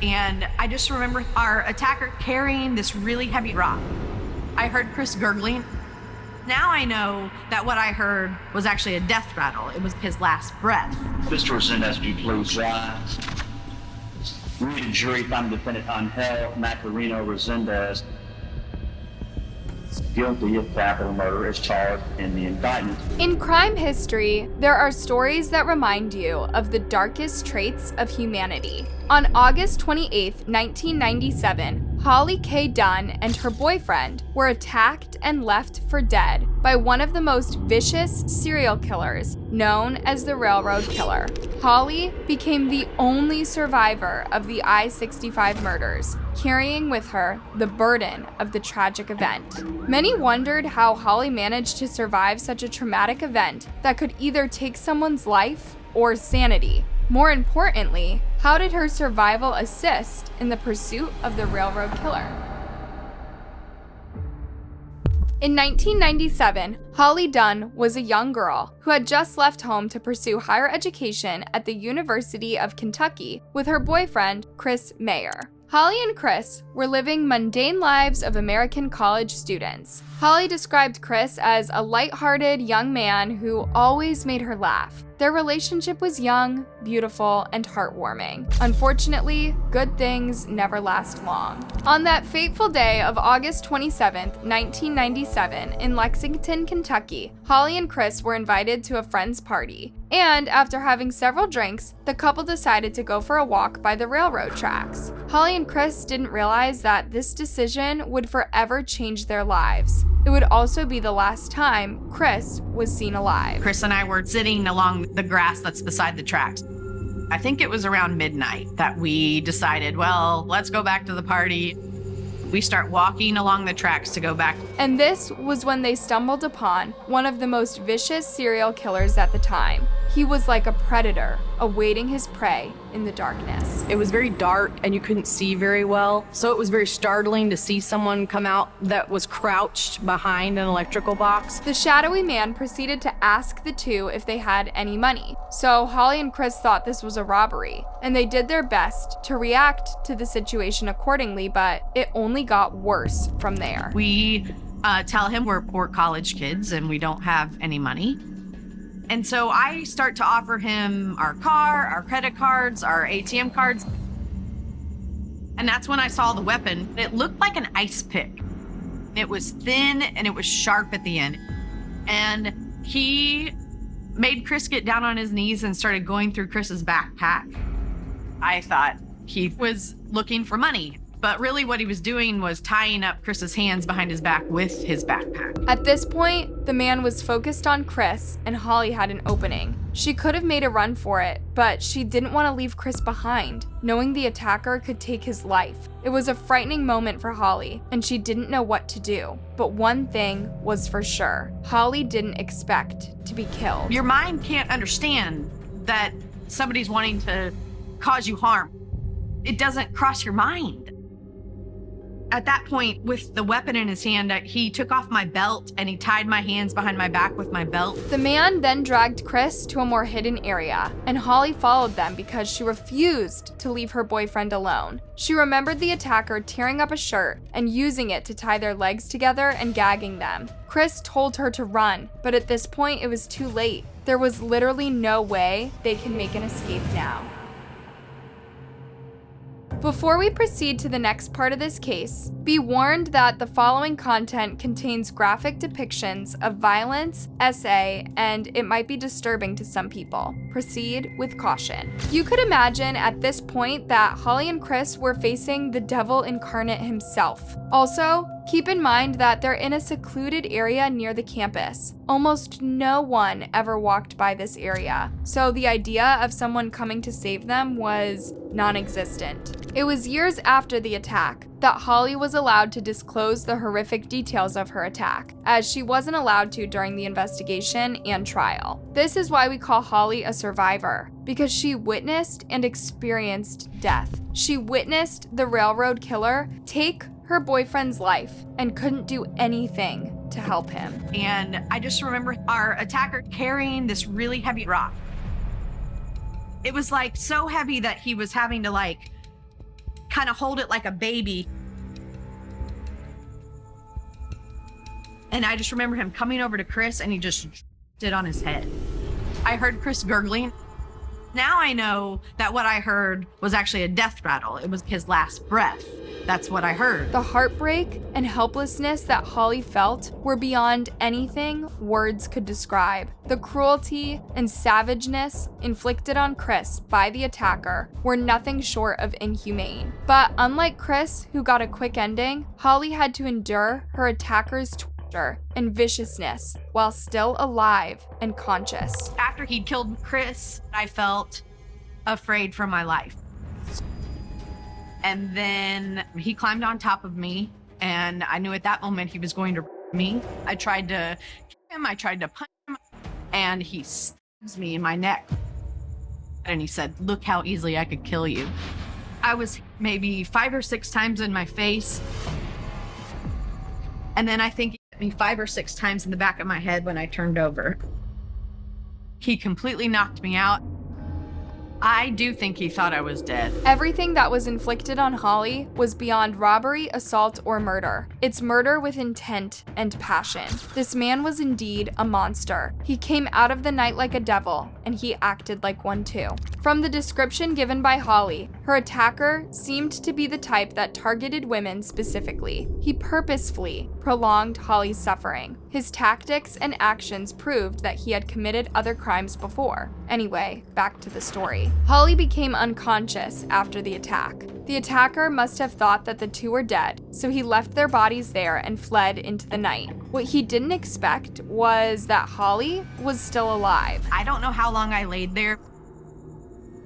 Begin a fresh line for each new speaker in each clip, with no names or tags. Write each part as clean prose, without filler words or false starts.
And I just remember our attacker carrying this really heavy rock. I heard Chris gurgling. Now I know that what I heard was actually a death rattle. It was his last breath.
Mr. Resendiz, do you please rise? We, the jury, find the defendant Angel Maturino Resendiz guilty of capital murder as charged in the indictment.
In crime history, there are stories that remind you of the darkest traits of humanity. On August 28, 1997, Holly K. Dunn and her boyfriend were attacked and left for dead by one of the most vicious serial killers, known as the Railroad Killer. Holly became the only survivor of the I-65 murders, carrying with her the burden of the tragic event. Many wondered how Holly managed to survive such a traumatic event that could either take someone's life or sanity. More importantly, how did her survival assist in the pursuit of the Railroad Killer? In 1997, Holly Dunn was a young girl who had just left home to pursue higher education at the University of Kentucky with her boyfriend, Chris Mayer. Holly and Chris were living mundane lives of American college students. Holly described Chris as a lighthearted young man who always made her laugh. Their relationship was young, beautiful, and heartwarming. Unfortunately, good things never last long. On that fateful day of August 27, 1997, in Lexington, Kentucky, Holly and Chris were invited to a friend's party. And after having several drinks, the couple decided to go for a walk by the railroad tracks. Holly and Chris didn't realize that this decision would forever change their lives. It would also be the last time Chris was seen alive.
Chris and I were sitting along the grass that's beside the tracks. I think it was around midnight that we decided, well, let's go back to the party. We start walking along the tracks to go back.
And this was when they stumbled upon one of the most vicious serial killers at the time. He was like a predator, awaiting his prey in the darkness.
It was very dark and you couldn't see very well, so it was very startling to see someone come out that was crouched behind an electrical box.
The shadowy man proceeded to ask the two if they had any money. So Holly and Chris thought this was a robbery, and they did their best to react to the situation accordingly, but it only got worse from there.
We tell him we're poor college kids and we don't have any money. And so I start to offer him our car, our credit cards, our ATM cards. And that's when I saw the weapon. It looked like an ice pick. It was thin and it was sharp at the end. And he made Chris get down on his knees and started going through Chris's backpack. I thought he was looking for money. But really what he was doing was tying up Chris's hands behind his back with his backpack.
At this point, the man was focused on Chris, and Holly had an opening. She could have made a run for it, but she didn't want to leave Chris behind, knowing the attacker could take his life. It was a frightening moment for Holly, and she didn't know what to do. But one thing was for sure. Holly didn't expect to be killed.
Your mind can't understand that somebody's wanting to cause you harm. It doesn't cross your mind. At that point, with the weapon in his hand, he took off my belt and he tied my hands behind my back with my belt.
The man then dragged Chris to a more hidden area, and Holly followed them because she refused to leave her boyfriend alone. She remembered the attacker tearing up a shirt and using it to tie their legs together and gagging them. Chris told her to run, but at this point it was too late. There was literally no way they can make an escape now. Before we proceed to the next part of this case, be warned that the following content contains graphic depictions of violence, SA, and it might be disturbing to some people. Proceed with caution. You could imagine at this point that Holly and Chris were facing the devil incarnate himself. Also, keep in mind that they're in a secluded area near the campus. Almost no one ever walked by this area, so the idea of someone coming to save them was non-existent. It was years after the attack that Holly was allowed to disclose the horrific details of her attack, as she wasn't allowed to during the investigation and trial. This is why we call Holly a survivor, because she witnessed and experienced death. She witnessed the railroad killer take her boyfriend's life and couldn't do anything to help him.
And I just remember our attacker carrying this really heavy rock. It was like so heavy that he was having to kind of hold it like a baby. And I just remember him coming over to Chris and he just did on his head. I heard Chris gurgling. Now I know that what I heard was actually a death rattle. It was his last breath. That's what I heard.
The heartbreak and helplessness that Holly felt were beyond anything words could describe. The cruelty and savageness inflicted on Chris by the attacker were nothing short of inhumane. But unlike Chris, who got a quick ending, Holly had to endure her attacker's torture and viciousness while still alive and conscious.
After he'd killed Chris, I felt afraid for my life. And then he climbed on top of me, and I knew at that moment he was going to me. I tried to kick him, I tried to punch him, and he stabs me in my neck. And he said, "Look how easily I could kill you." I was maybe 5 or 6 times in my face. And then I think he hit me 5 or 6 times in the back of my head when I turned over. He completely knocked me out. I do think he thought I was dead.
Everything that was inflicted on Holly was beyond robbery, assault, or murder. It's murder with intent and passion. This man was indeed a monster. He came out of the night like a devil, and he acted like one too. From the description given by Holly, her attacker seemed to be the type that targeted women specifically. He purposefully prolonged Holly's suffering. His tactics and actions proved that he had committed other crimes before. Anyway, back to the story. Holly became unconscious after the attack. The attacker must have thought that the two were dead, so he left their bodies there and fled into the night. What he didn't expect was that Holly was still alive.
I don't know how long I laid there.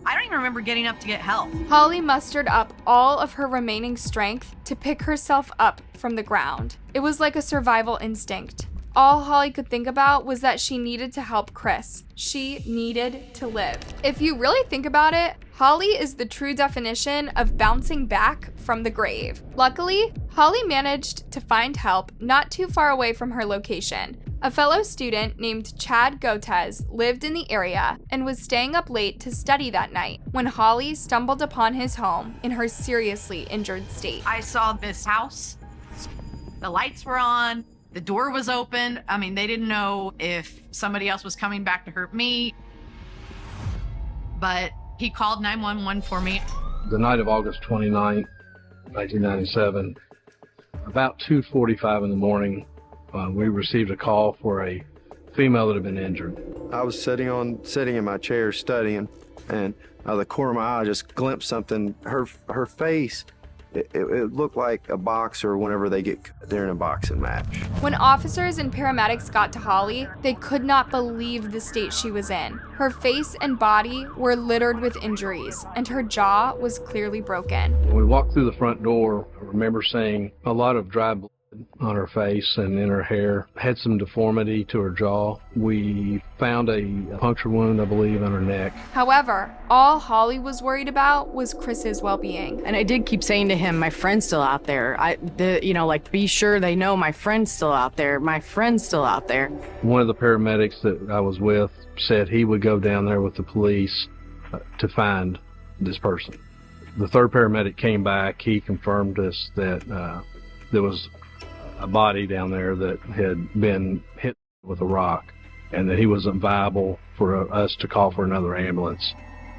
I don't even remember getting up to get help.
Holly mustered up all of her remaining strength to pick herself up from the ground. It was like a survival instinct. All Holly could think about was that she needed to help Chris. She needed to live. If you really think about it, Holly is the true definition of bouncing back from the grave. Luckily, Holly managed to find help not too far away from her location. A fellow student named Chad Gotez lived in the area and was staying up late to study that night when Holly stumbled upon his home in her seriously injured state.
I saw this house. The lights were on. The door was open. I mean, they didn't know if somebody else was coming back to hurt me. But he called 911 for me.
The night of August 29th, 1997, about 2:45 in the morning, we received a call for a female that had been injured.
I was sitting in my chair studying, and out of the corner of my eye, I just glimpsed something. Her face, it looked like a boxer whenever they get there in a boxing match.
When officers and paramedics got to Holly, they could not believe the state she was in. Her face and body were littered with injuries, and her jaw was clearly broken.
When we walked through the front door, I remember seeing a lot of dry blood on her face and in her hair. Had some deformity to her jaw. We found a puncture wound, I believe, on her neck.
However, all Holly was worried about was Chris's well-being.
And I did keep saying to him, my friend's still out there. Be sure they know my friend's still out there. My friend's still out there.
One of the paramedics that I was with said he would go down there with the police to find this person. The third paramedic came back. He confirmed us that there was a body down there that had been hit with a rock, and that he wasn't viable for us to call for another ambulance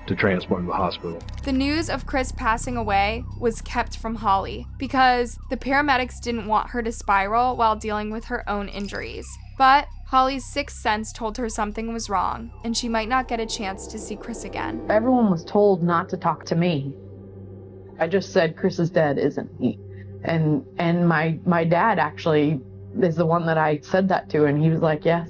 to transport him to the hospital.
The news of Chris passing away was kept from Holly because the paramedics didn't want her to spiral while dealing with her own injuries. But Holly's sixth sense told her something was wrong, and she might not get a chance to see Chris again.
Everyone was told not to talk to me. I just said, "Chris is dead, isn't he?" And my dad actually is the one that I said that to, and he was like, "Yes,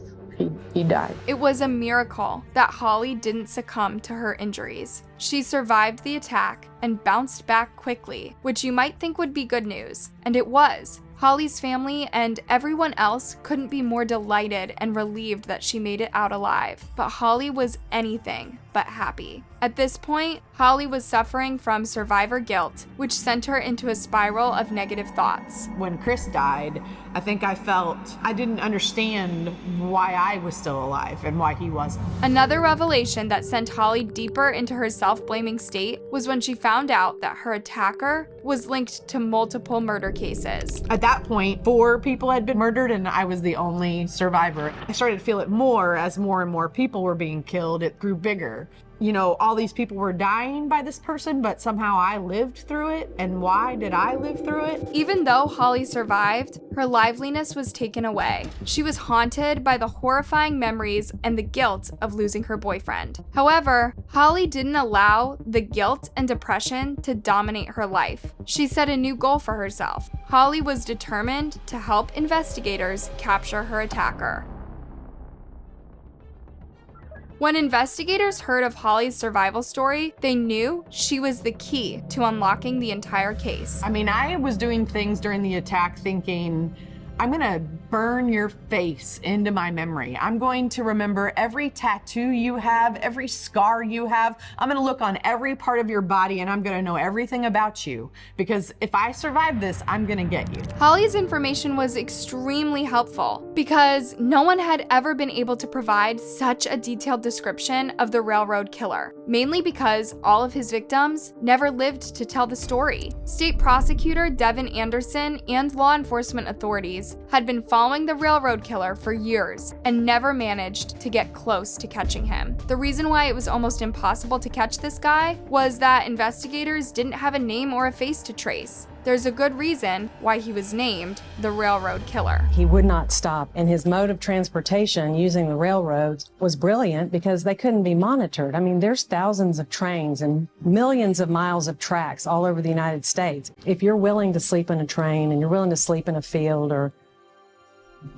he died."
It was a miracle that Holly didn't succumb to her injuries. She survived the attack and bounced back quickly, which you might think would be good news, and it was. Holly's family and everyone else couldn't be more delighted and relieved that she made it out alive, but Holly was anything but happy. At this point, Holly was suffering from survivor guilt, which sent her into a spiral of negative thoughts.
When Chris died, I think I didn't understand why I was still alive and why he wasn't.
Another revelation that sent Holly deeper into her self-blaming state was when she found out that her attacker was linked to multiple murder cases.
At that point, 4 people had been murdered and I was the only survivor. I started to feel it more as more and more people were being killed. It grew bigger. You know, all these people were dying by this person, but somehow I lived through it. And why did I live through it?
Even though Holly survived, her liveliness was taken away. She was haunted by the horrifying memories and the guilt of losing her boyfriend. However, Holly didn't allow the guilt and depression to dominate her life. She set a new goal for herself. Holly was determined to help investigators capture her attacker. When investigators heard of Holly's survival story, they knew she was the key to unlocking the entire case.
I mean, I was doing things during the attack thinking, I'm gonna burn your face into my memory. I'm going to remember every tattoo you have, every scar you have. I'm gonna look on every part of your body and I'm gonna know everything about you. Because if I survive this, I'm gonna get you.
Holly's information was extremely helpful because no one had ever been able to provide such a detailed description of the railroad killer, mainly because all of his victims never lived to tell the story. State prosecutor Devin Anderson and law enforcement authorities had been following the railroad killer for years and never managed to get close to catching him. The reason why it was almost impossible to catch this guy was that investigators didn't have a name or a face to trace. There's a good reason why he was named the railroad killer.
He would not stop, and his mode of transportation using the railroads was brilliant because they couldn't be monitored. I mean, there's thousands of trains and millions of miles of tracks all over the United States. If you're willing to sleep in a train and you're willing to sleep in a field, or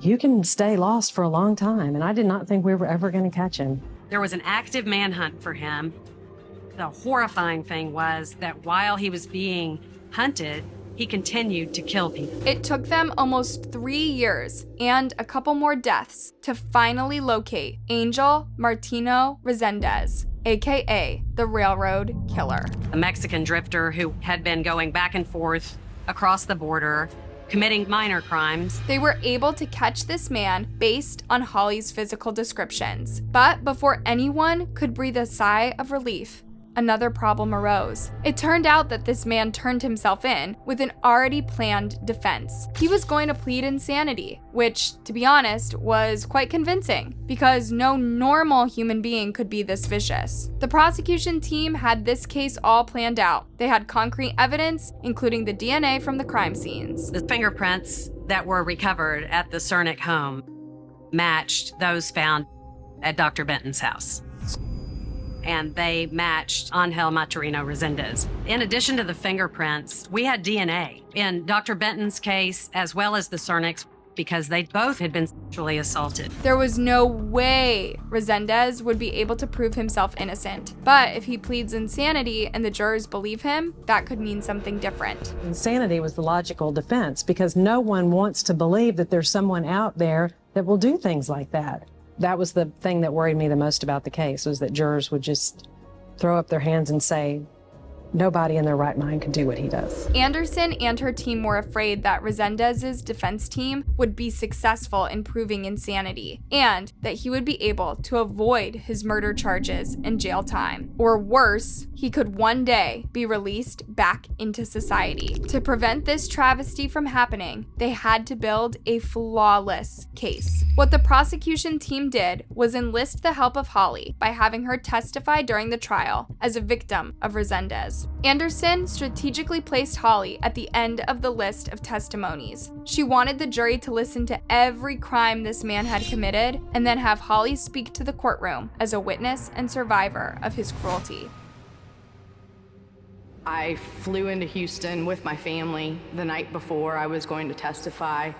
you can stay lost for a long time, and I did not think we were ever going to catch him.
There was an active manhunt for him. The horrifying thing was that while he was being hunted, he continued to kill people.
It took them almost 3 years and a couple more deaths to finally locate Angel Maturino Resendiz, aka the Railroad Killer.
A Mexican drifter who had been going back and forth across the border, committing minor crimes.
They were able to catch this man based on Holly's physical descriptions. But before anyone could breathe a sigh of relief, another problem arose. It turned out that this man turned himself in with an already planned defense. He was going to plead insanity, which, to be honest, was quite convincing because no normal human being could be this vicious. The prosecution team had this case all planned out. They had concrete evidence, including the DNA from the crime scenes.
The fingerprints that were recovered at the Cernick home matched those found at Dr. Benton's house, and they matched Angel Maturino Resendiz. In addition to the fingerprints, we had DNA in Dr. Benton's case as well as the Cernick's because they both had been sexually assaulted.
There was no way Resendiz would be able to prove himself innocent. But if he pleads insanity and the jurors believe him, that could mean something different.
Insanity was the logical defense because no one wants to believe that there's someone out there that will do things like that. That was the thing that worried me the most about the case, was that jurors would just throw up their hands and say, nobody in their right mind could do what he does.
Anderson and her team were afraid that Resendiz's defense team would be successful in proving insanity, and that he would be able to avoid his murder charges and jail time. Or worse, he could one day be released back into society. To prevent this travesty from happening, they had to build a flawless case. What the prosecution team did was enlist the help of Holly by having her testify during the trial as a victim of Resendiz. Anderson strategically placed Holly at the end of the list of testimonies. She wanted the jury to listen to every crime this man had committed and then have Holly speak to the courtroom as a witness and survivor of his cruelty.
I flew into Houston with my family the night before I was going to testify,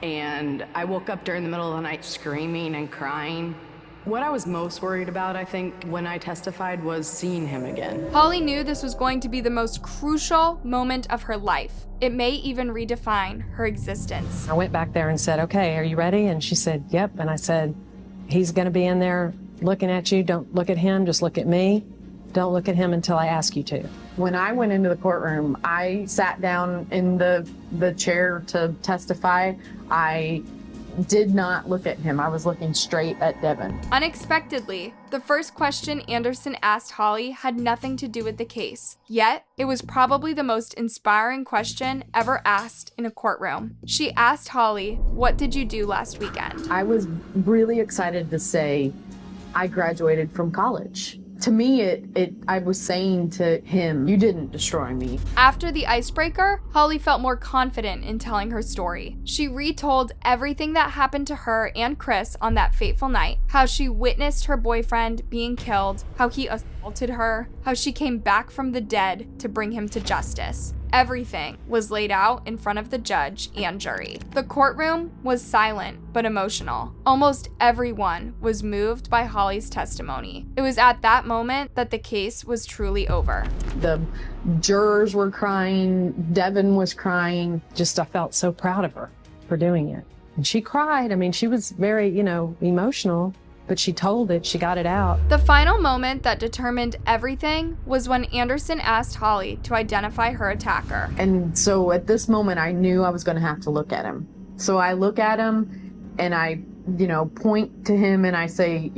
and I woke up during the middle of the night screaming and crying.
What I was most worried about, I think, when I testified was seeing him again.
Holly knew this was going to be the most crucial moment of her life. It may even redefine her existence.
I went back there and said, okay, are you ready? And she said, yep. And I said, he's going to be in there looking at you. Don't look at him, just look at me. Don't look at him until I ask you to.
When I went into the courtroom, I sat down in the chair to testify. I did not look at him. I was looking straight at Devin.
Unexpectedly, the first question Anderson asked Holly had nothing to do with the case. Yet, it was probably the most inspiring question ever asked in a courtroom. She asked Holly, "What did you do last weekend?"
I was really excited to say I graduated from college. To me, I was saying to him, you didn't destroy me.
After the icebreaker, Holly felt more confident in telling her story. She retold everything that happened to her and Chris on that fateful night, how she witnessed her boyfriend being killed, how he assaulted her, how she came back from the dead to bring him to justice. Everything was laid out in front of the judge and jury. The courtroom was silent but emotional. Almost everyone was moved by Holly's testimony. It was at that moment that the case was truly over.
The jurors were crying, Devin was crying.
Just, I felt so proud of her for doing it. And she cried. I mean, she was very, emotional, but she told it, she got it out.
The final moment that determined everything was when Anderson asked Holly to identify her attacker.
And so at this moment, I knew I was going to have to look at him. So I look at him and I, point to him and I say,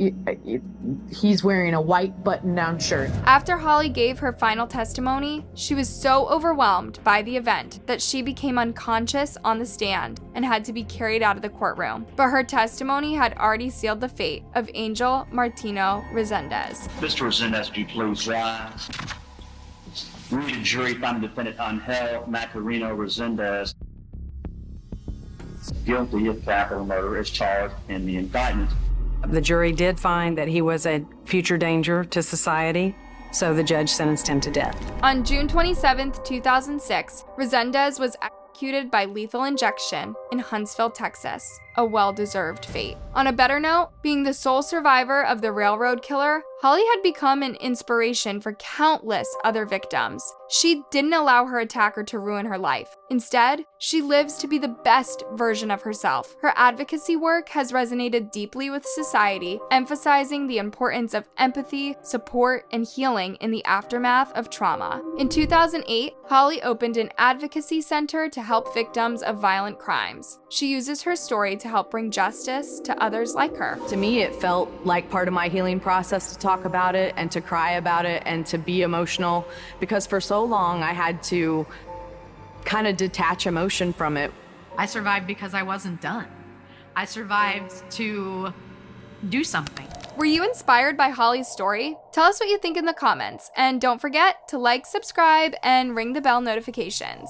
he's wearing a white button-down shirt.
After Holly gave her final testimony, she was so overwhelmed by the event that she became unconscious on the stand and had to be carried out of the courtroom. But her testimony had already sealed the fate of Angel Maturino Resendiz.
Mr. Resendiz, do you please rise? We, the jury, find the defendant Angel Maturino Resendiz guilty of capital murder as charged in the indictment.
The jury did find that he was a future danger to society, so the judge sentenced him to death.
On June 27, 2006, Resendiz was executed by lethal injection in Huntsville, Texas, a well-deserved fate. On a better note, being the sole survivor of the railroad killer, Holly had become an inspiration for countless other victims. She didn't allow her attacker to ruin her life. Instead, she lives to be the best version of herself. Her advocacy work has resonated deeply with society, emphasizing the importance of empathy, support, and healing in the aftermath of trauma. In 2008, Holly opened an advocacy center to help victims of violent crimes. She uses her story to help bring justice to others like her.
To me, it felt like part of my healing process to talk about it and to cry about it and to be emotional, because for so long I had to kind of detach emotion from it.
I survived because I wasn't done. I survived to do something.
Were you inspired by Holly's story? Tell us what you think in the comments, and don't forget to like, subscribe, and ring the bell notifications.